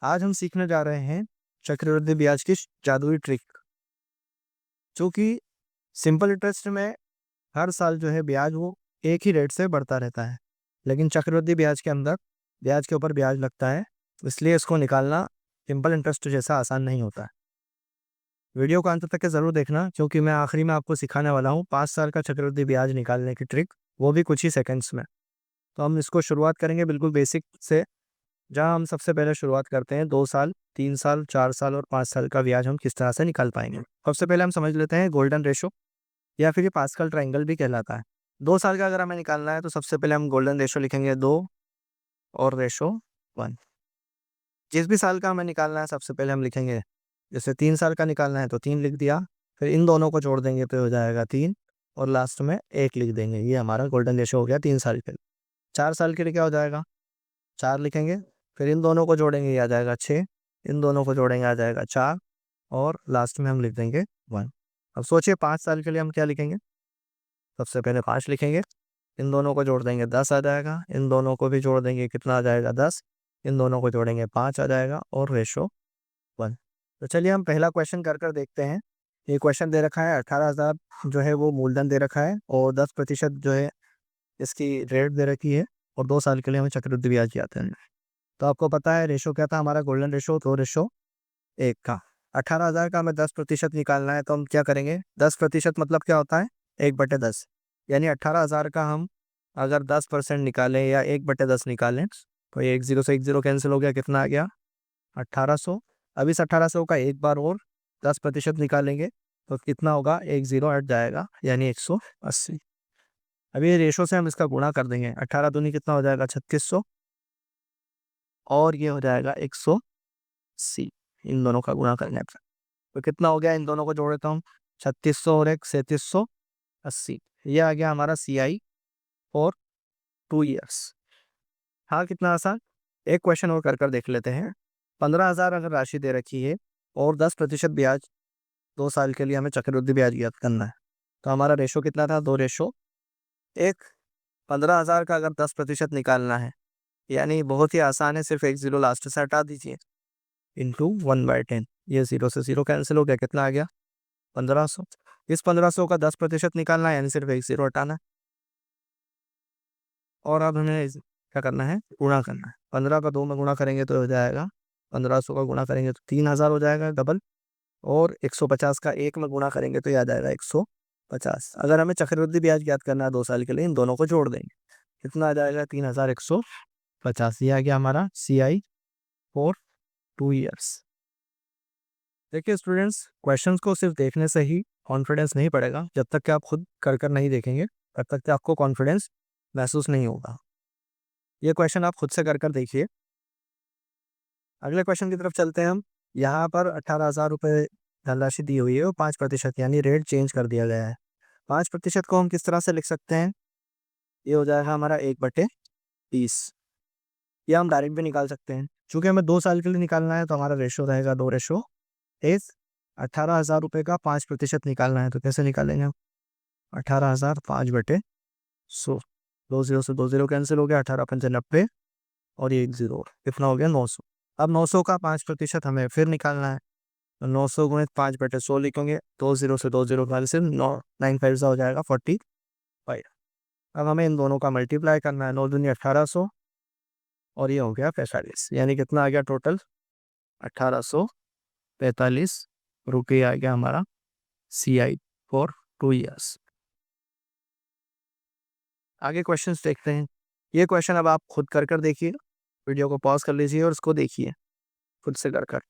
आज हम सीखने जा रहे हैं चक्रवृद्धि ब्याज की जादुई ट्रिक, जो कि सिंपल इंटरेस्ट में हर साल जो है ब्याज वो एक ही रेट से बढ़ता रहता है, लेकिन चक्रवृद्धि ब्याज के अंदर ब्याज के ऊपर ब्याज लगता है, इसलिए इसको निकालना सिंपल इंटरेस्ट जैसा आसान नहीं होता है। वीडियो को अंत तक ज़रूर देखना, क्योंकि मैं आखिरी में आपको सिखाने वाला हूँ 5 साल का चक्रवृद्धि ब्याज निकालने की ट्रिक, वो भी कुछ ही सेकंड्स में। तो हम इसको शुरुआत करेंगे बिल्कुल बेसिक से, जहाँ हम सबसे पहले शुरुआत करते हैं 2 साल, 3 साल, 4 साल और 5 साल का ब्याज हम किस तरह से निकाल पाएंगे। सबसे पहले हम समझ लेते हैं गोल्डन रेशो, या फिर ये पास्कल ट्रायंगल भी कहलाता है। 2 साल का अगर हमें निकालना है तो सबसे पहले हम गोल्डन रेशो लिखेंगे 2 और रेशो 1। जिस भी साल का हमें निकालना है सबसे पहले हम लिखेंगे, जैसे 3 साल का निकालना है तो 3 लिख दिया, फिर इन दोनों को जोड़ देंगे तो हो जाएगा 3 और लास्ट में 1 लिख देंगे। ये हमारा गोल्डन रेशो हो गया 3 साल के लिए। 4 साल के लिए क्या हो जाएगा, 4 लिखेंगे, फिर इन दोनों को जोड़ेंगे ये आ जाएगा 6, इन दोनों को जोड़ेंगे आ जाएगा 4 और लास्ट में हम लिख देंगे 1। अब सोचिए 5 साल के लिए हम क्या लिखेंगे। सबसे पहले 5 लिखेंगे, इन दोनों को जोड़ देंगे 10 आ जाएगा, इन दोनों को भी जोड़ देंगे कितना आ जाएगा 10, इन दोनों को जोड़ेंगे 5 आ जाएगा और रेशो 1। तो चलिए हम पहला क्वेश्चन कर कर देखते हैं। ये क्वेश्चन दे रखा है 18,000 जो है वो मूलधन दे रखा है और 10% जो है इसकी रेट दे रखी है, और 2 साल के लिए हमें चक्रवृद्धि ब्याज दिया था। तो आपको पता है रेशो क्या था हमारा, गोल्डन रेशो 2:1 का। 18,000 का हमें 10% निकालना है, तो हम क्या करेंगे, 10% मतलब क्या होता है 1/10, यानी 18,000 का हम अगर 10% निकालें या 1/10 निकालें तो ये 1 0 से 1 0 कैंसिल हो गया, कितना आ गया 1800। अब इस 1800 का एक बार और 10% निकालेंगे तो कितना होगा, 1 0 हट जाएगा, यानी 180। अभी ये रेशो से हम इसका गुणा कर देंगे, 18 दूनी कितना हो जाएगा 3600 और ये हो जाएगा 180। इन दोनों का गुणा करने पर तो कितना हो गया, इन दोनों को जोड़ देता हूँ, 3600 और 3780। ये आ गया हमारा CI फॉर 2 ईयर्स। हाँ, कितना आसान। एक क्वेश्चन और कर कर देख लेते हैं। 15,000 अगर राशि दे रखी है और 10% ब्याज 2 साल के लिए हमें चक्रवृद्धि ब्याज ज्ञात करना है, तो हमारा रेशो कितना था 2:1। 15,000 का अगर 10% निकालना है, यानी बहुत ही आसान है, सिर्फ 1 0 लास्ट से हटा दीजिए, इंटू 1/10। ये 0 से 0 कैंसिल हो गया, कितना आ गया 1500। इस 1500 का 10% निकालना है, यानी सिर्फ 1 0 हटाना है, और अब हमें क्या करना है, गुणा करना है। 15 का 2 में गुणा करेंगे तो हो जाएगा, 1500 का गुणा करेंगे तो 3000 हो जाएगा डबल, और 150 का 1 में गुणा करेंगे तो याद आएगा 150। अगर हमें चक्रवृद्धि ब्याज ज्ञात करना है 2 साल के लिए, इन दोनों को जोड़ देंगे, कितना आ जाएगा 3150। ये आ गया हमारा CI फॉर 2 ईयर्स। देखिए स्टूडेंट्स, क्वेश्चंस को सिर्फ देखने से ही कॉन्फिडेंस नहीं पड़ेगा, जब तक कि आप खुद कर कर नहीं देखेंगे तब तक कि आपको कॉन्फिडेंस महसूस नहीं होगा। ये क्वेश्चन आप खुद से कर कर देखिए। अगले क्वेश्चन की तरफ चलते हैं हम। यहाँ पर 18,000 रुपये धनराशि दी हुई है और 5% यानी रेट चेंज कर दिया गया है। 5% को हम किस तरह से लिख सकते हैं, ये हो जाएगा हमारा 1/30। या हम डायरेक्ट भी निकाल सकते हैं, चूंकि हमें 2 साल के लिए निकालना है तो हमारा रेशो रहेगा 2:1। 18,000 रुपये का 5% निकालना है तो कैसे निकालेंगे हम, 18,000 5/100। 2 0 से 2 0 कैंसिल हो गया, 18×5 = 90 और ये 1 0, कितना हो गया 900। अब 900 का 5% हमें फिर निकालना है, तो 900 गुणित 5/100 लिखेंगे, 2 0 से 2 0 कैंसिल, 9 5 हो जाएगा 45। अब हमें इन दोनों का मल्टीप्लाई करना है, 9 दूनी 1800 और ये हो गया 45, यानी कितना आ गया टोटल 1845 रुपये आ गया हमारा CI फॉर 2 ईयर्स। आगे क्वेश्चंस देखते हैं। ये क्वेश्चन अब आप खुद कर कर देखिए, वीडियो को पॉज कर लीजिए और इसको देखिए खुद से कर कर।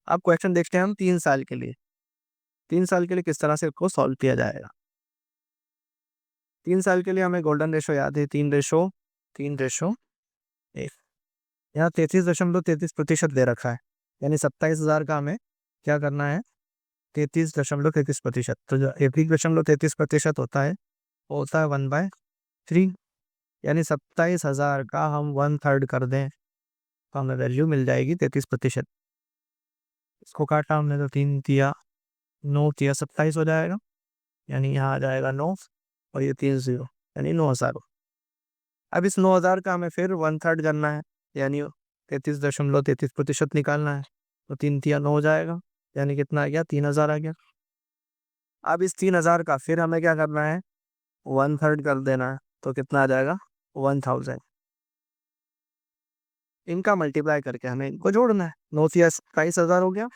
अब क्वेश्चन देखते हैं हम 3 साल के लिए। 3 साल के लिए किस तरह से इसको सॉल्व किया जाएगा। 3 साल के लिए हमें गोल्डन रेशो याद है, 3:1। यहाँ 33.33% दे रखा है, यानी 27,000 का हमें क्या करना है, 33.33%। तो जो 33.33% होता है 1/3, यानी 27,000 का हम 1/3 कर दें तो हमें वैल्यू मिल जाएगी 33%। इसको काटा हमने तो 3 तिया 9 तिया 27 हो जाएगा, यानी यहाँ आ जाएगा 9 और ये 3 0, यानी 9,000। अब इस 9,000 का हमें फिर 1/3 करना है, यानी 33.33% निकालना है, तो 3 × 9 हो जाएगा, यानी कितना आ गया, 3000 आ गया। अब इस 3000 का फिर हमें क्या करना है, 1/3 कर देना है, तो कितना आ जाएगा, 1000। इनका मल्टीप्लाई करके हमें इनको जोड़ना है। 9 × 27 हो गया,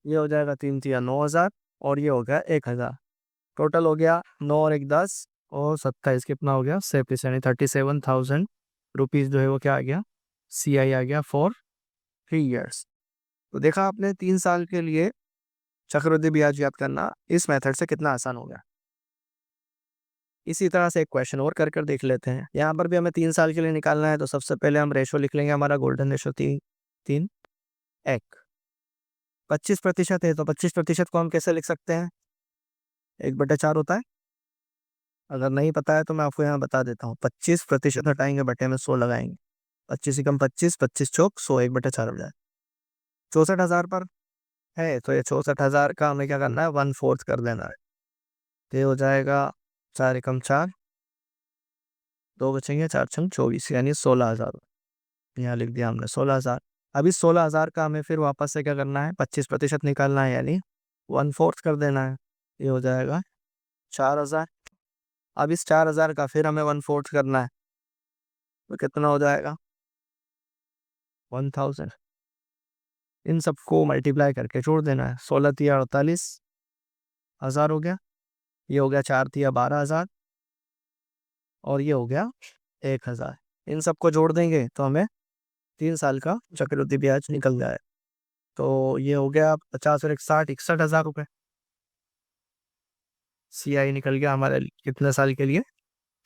ये हो जाएगा 3 × 9 और ये हो गया 1000। टोटल हो गया 9 और 1 10 और 27 कितना हो गया, 37, यानी 37,000 रुपीज़ जो है वो क्या आ गया, CI आ गया फॉर 3 years। तो देखा आपने 3 साल के लिए चक्रवृद्धि ब्याज याद करना इस मेथड से कितना आसान हो गया। इसी तरह से एक क्वेश्चन और कर देख लेते हैं। यहाँ पर भी हमें 3 साल के लिए निकालना है, तो सबसे पहले हम रेशो लिख लेंगे, हमारा गोल्डन रेशो 3 1। 25% है, तो 25% को हम कैसे लिख सकते हैं, 1/4 होता है। अगर नहीं पता है तो मैं आपको यहाँ बता देता हूँ, 25% हटाएंगे, बटे में 100 लगाएंगे, 25 × 25, 25 चौक 100, 1/4 हो जाए। 64,000 पर है, तो ये 64,000 का हमें क्या करना है, 1/4 कर देना है, तो ये हो जाएगा 4 × 4, 2 बचेंगे, 4 × 24, यानी 16,000। यहाँ लिख दिया हमने 16,000। अब इस 16,000 का हमें फिर वापस से क्या करना है, 25% निकालना है, यानी 1/4 कर देना है, ये हो जाएगा 4,000। अब इस 4,000 का फिर हमें 1/4 करना है, तो कितना हो जाएगा, 1000। इन सबको मल्टीप्लाई करके जोड़ देना है, 16 × 48,000 हो गया, ये हो गया 4 × 12,000 और ये हो गया 1,000। इन सबको जोड़ देंगे तो हमें 3 साल का चक्रवृद्धि ब्याज निकल जाए। तो ये हो गया 50 और 1 60, 61,000 रुपये। CI निकल गया हमारे कितने साल के लिए,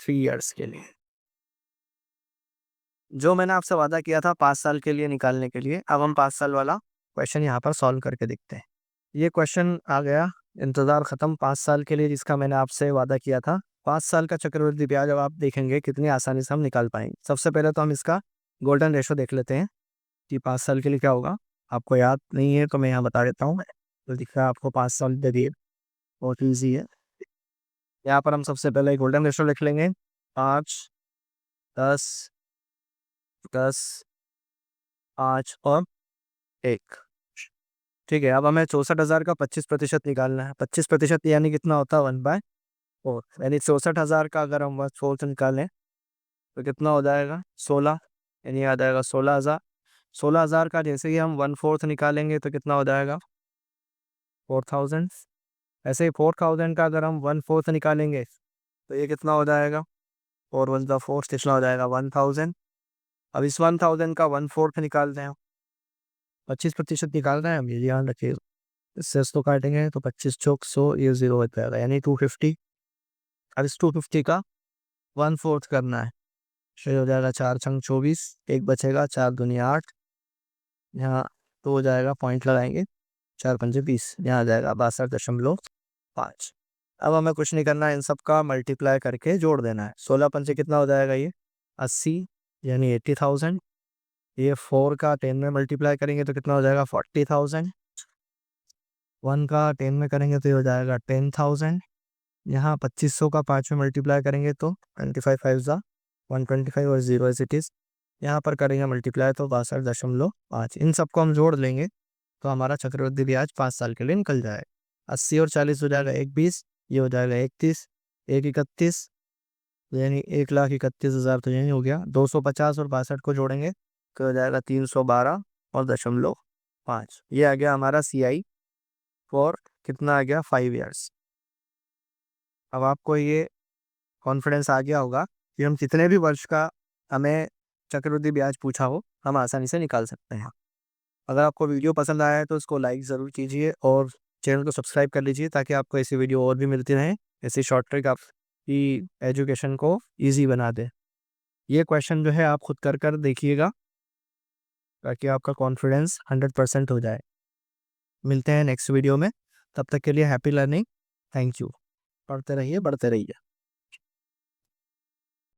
3 years के लिए। जो मैंने आपसे वादा किया था 5 साल के लिए निकालने के लिए, अब हम 5 साल वाला क्वेश्चन यहाँ पर सॉल्व करके देखते हैं। ये क्वेश्चन आ गया, इंतज़ार ख़त्म 5 साल के लिए, जिसका मैंने आपसे वादा किया था। 5 साल का चक्रवृद्धि ब्याज अब आप देखेंगे कितनी आसानी से हम निकाल पाएंगे। सबसे पहले तो हम इसका गोल्डन रेशो देख लेते हैं कि 5 साल के लिए क्या होगा। आपको याद नहीं है तो मैं यहाँ बता देता हूँ, तो दिख रहा है आपको 5 साल दे दिए, बहुत ईजी है। यहाँ पर हम सबसे पहले गोल्डन रेशो लिख लेंगे, 5 10 10 5 और 1। ठीक है, अब हमें 64,000 का 25% निकालना है। 25% यानी कितना होता है, 1/4, यानी 64,000 का अगर हम 1/4 निकालें तो कितना हो जाएगा, 16, यानी आ जाएगा 16,000। 16,000 का जैसे ही हम 1/4 निकालेंगे तो कितना हो जाएगा, 4,000। ऐसे ही 4,000 का अगर हम 1/4 निकालेंगे तो ये कितना हो जाएगा, 4 1 4, कितना हो जाएगा, 1,000। अब इस 1,000 का 1/4 निकालते हैं, 25% निकालना है, हम ये ध्यान रखिए। इससे इसको काटेंगे तो 25 चौक 100, ये 0 हो जाएगा, यानी 250। अब इस 250 का 1/4 करना है, फिर हो जाएगा 4 × 24, 1 बचेगा, 4 दूनी 8, यहाँ तो हो जाएगा, पॉइंट लगाएंगे, 4 × 20, यहाँ आ जाएगा 62.5। अब हमें कुछ नहीं करना है, इन सब का मल्टीप्लाई करके जोड़ देना है। 16 पंचे कितना हो जाएगा, ये 80, यानी 80,000। ये 4 का 10 में मल्टीप्लाई करेंगे तो कितना हो जाएगा, 40,000। 1 का 10 में करेंगे तो ये हो जाएगा 10,000। यहाँ 2500 का 5 में मल्टीप्लाई करेंगे तो 25 5 ज़ा 125 और 0 एज इट इज़। यहाँ पर करेंगे मल्टीप्लाई तो 62.5। इन सबको हम जोड़ लेंगे तो हमारा चक्रवृद्धि ब्याज 5 साल के लिए निकल जाएगा। 80 और 40 हो जाएगा 120, ये हो जाएगा 31, 131, यानी 1,31,000, तो यही हो गया। 250 और 62 को जोड़ेंगे तो हो जाएगा 312 और 0.5। ये आ गया हमारा CI फॉर कितना आ गया, 5 years। अब आपको ये कॉन्फिडेंस आ गया होगा कि हम कितने भी वर्ष का हमें चक्रवृद्धि ब्याज पूछा हो, हम आसानी से निकाल सकते हैं। अगर आपको वीडियो पसंद आया है तो इसको लाइक ज़रूर कीजिए और चैनल को सब्सक्राइब कर लीजिए, ताकि आपको ऐसी वीडियो और भी मिलती रहें। ऐसी शॉर्ट ट्रिक आपकी एजुकेशन को ईजी बना दे। ये क्वेश्चन जो है आप खुद कर देखिएगा, ताकि आपका कॉन्फिडेंस 100% हो जाए। मिलते हैं नेक्स्ट वीडियो में, तब तक के लिए हैप्पी लर्निंग, थैंक यू। पढ़ते रहिए, बढ़ते रहिए।